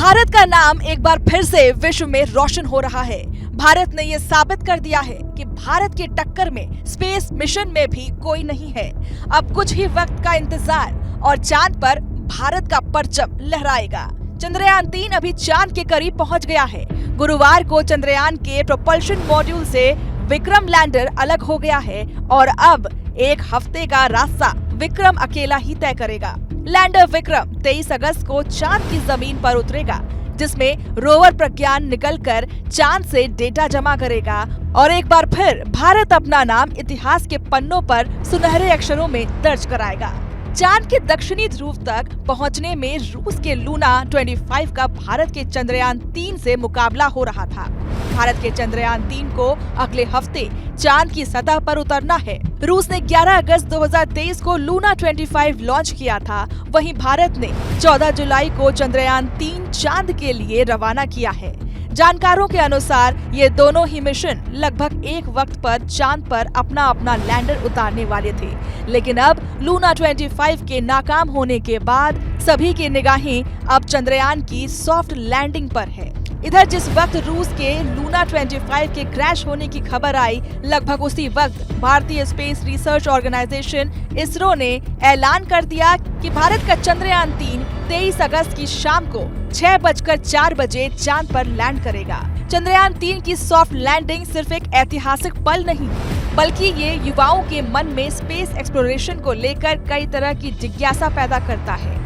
भारत का नाम एक बार फिर से विश्व में रोशन हो रहा है। भारत ने ये साबित कर दिया है कि भारत की टक्कर में स्पेस मिशन में भी कोई नहीं है। अब कुछ ही वक्त का इंतजार और चांद पर भारत का परचम लहराएगा। चंद्रयान 3 अभी चांद के करीब पहुंच गया है। गुरुवार को चंद्रयान के प्रोपल्शन मॉड्यूल से विक्रम लैंडर अलग हो गया है और अब एक हफ्ते का रास्ता विक्रम अकेला ही तय करेगा। लैंडर विक्रम 23 अगस्त को चांद की जमीन पर उतरेगा, जिसमें रोवर प्रज्ञान निकलकर चांद से डेटा जमा करेगा और एक बार फिर भारत अपना नाम इतिहास के पन्नों पर सुनहरे अक्षरों में दर्ज कराएगा। चांद के दक्षिणी ध्रुव तक पहुंचने में रूस के लूना 25 का भारत के चंद्रयान 3 से मुकाबला हो रहा था। भारत के चंद्रयान 3 को अगले हफ्ते चांद की सतह पर उतरना है। रूस ने 11 अगस्त 2023 को लूना 25 लॉन्च किया था, वहीं भारत ने 14 जुलाई को चंद्रयान 3 चांद के लिए रवाना किया है। जानकारों के अनुसार ये दोनों ही मिशन लगभग एक वक्त पर चांद पर अपना अपना लैंडर उतारने वाले थे, लेकिन अब लूना 25 के नाकाम होने के बाद सभी की निगाहें अब चंद्रयान की सॉफ्ट लैंडिंग पर है। इधर जिस वक्त रूस के लूना 25 के क्रैश होने की खबर आई, लगभग उसी वक्त भारतीय स्पेस रिसर्च ऑर्गेनाइजेशन इसरो ने ऐलान कर दिया कि भारत का चंद्रयान 3 23 अगस्त की शाम को 6:04 बजे चांद पर लैंड करेगा। चंद्रयान 3 की सॉफ्ट लैंडिंग सिर्फ एक ऐतिहासिक पल नहीं, बल्कि ये युवाओं के मन में स्पेस एक्सप्लोरेशन को लेकर कई तरह की जिज्ञासा पैदा करता है।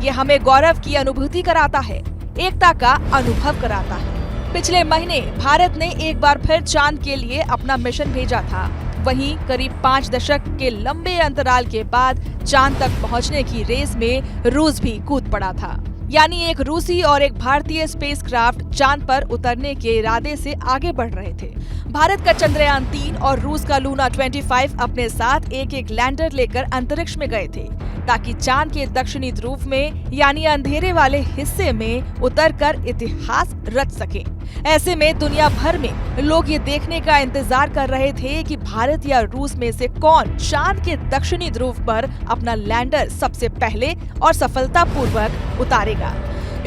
ये हमें गौरव की अनुभूति कराता है, एकता का अनुभव कराता है। पिछले महीने भारत ने एक बार फिर चांद के लिए अपना मिशन भेजा था। वहीं करीब 5 दशक के लंबे अंतराल के बाद चांद तक पहुंचने की रेस में रूस भी कूद पड़ा था। यानी एक रूसी और एक भारतीय स्पेसक्राफ्ट चांद पर उतरने के इरादे से आगे बढ़ रहे थे। भारत का चंद्रयान 3 और रूस का लूना 25 अपने साथ एक एक लैंडर लेकर अंतरिक्ष में गए थे, ताकि चांद के दक्षिणी ध्रुव में यानी अंधेरे वाले हिस्से में उतरकर इतिहास रच सके। ऐसे में दुनिया भर में लोग ये देखने का इंतजार कर रहे थे कि भारत या रूस में से कौन चांद के दक्षिणी ध्रुव पर अपना लैंडर सबसे पहले और सफलतापूर्वक उतारेगा।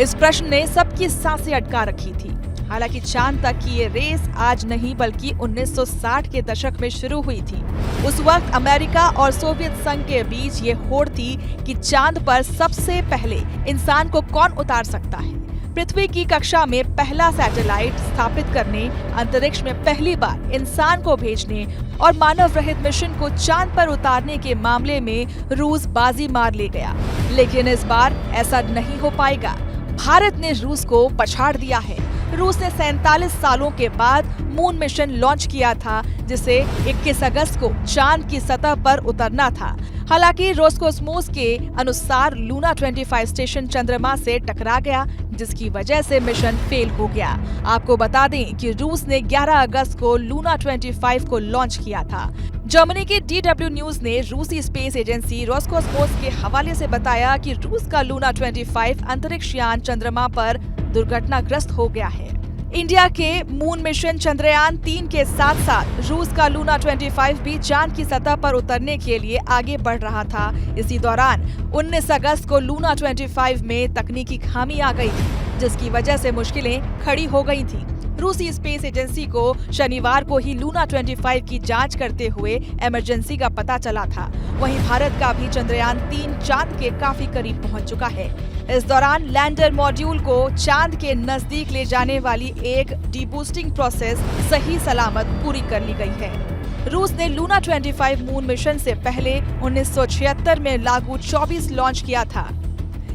इस प्रश्न ने सबकी सांसें अटका रखी थी। हालांकि चांद तक की ये रेस आज नहीं बल्कि 1960 के दशक में शुरू हुई थी। उस वक्त अमेरिका और सोवियत संघ के बीच ये होड़ थी कि चांद पर सबसे पहले इंसान को कौन उतार सकता है। पृथ्वी की कक्षा में पहला सैटेलाइट स्थापित करने, अंतरिक्ष में पहली बार इंसान को भेजने और मानव रहित मिशन को चांद पर उतारने के मामले में रूस बाजी मार ले गया। लेकिन इस बार ऐसा नहीं हो पाएगा। भारत ने रूस को पछाड़ दिया है। रूस ने 47 सालों के बाद मून मिशन लॉन्च किया था, जिसे 21 अगस्त को चांद की सतह पर उतरना था। हालांकि रोस्कोसमोस के अनुसार लूना 25 स्टेशन चंद्रमा से टकरा गया, जिसकी वजह से मिशन फेल हो गया। आपको बता दें कि रूस ने 11 अगस्त को लूना 25 को लॉन्च किया था। जर्मनी के DW न्यूज ने रूसी स्पेस एजेंसी रोस्कोसमोस के हवाले से बताया कि रूस का लूना 25 अंतरिक्ष यान चंद्रमा पर दुर्घटनाग्रस्त हो गया है। इंडिया के मून मिशन चंद्रयान 3 के साथ साथ रूस का लूना 25 भी चांद की सतह पर उतरने के लिए आगे बढ़ रहा था। इसी दौरान 19 अगस्त को लूना 25 में तकनीकी खामी आ गई थी, जिसकी वजह से मुश्किलें खड़ी हो गई थी। रूसी स्पेस एजेंसी को शनिवार को ही लूना 25 की जांच करते हुए इमरजेंसी का पता चला था। वहीं भारत का भी चंद्रयान 3 चांद के काफी करीब पहुंच चुका है। इस दौरान लैंडर मॉड्यूल को चांद के नजदीक ले जाने वाली एक डीबूस्टिंग प्रोसेस सही सलामत पूरी कर ली गई है। रूस ने लूना 25 मून मिशन से पहले 1976 में लागू 24 लॉन्च किया था।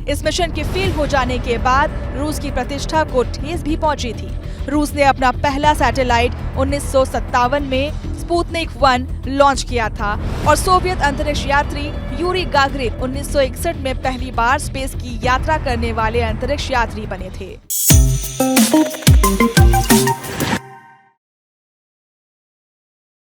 इस मिशन के फेल हो जाने के बाद रूस की प्रतिष्ठा को ठेस भी पहुंची थी। रूस ने अपना पहला सैटेलाइट 1957 में स्पुतनिक 1 लॉन्च किया था और सोवियत अंतरिक्ष यात्री यूरी गागरिन 1961 में पहली बार स्पेस की यात्रा करने वाले अंतरिक्ष यात्री बने थे।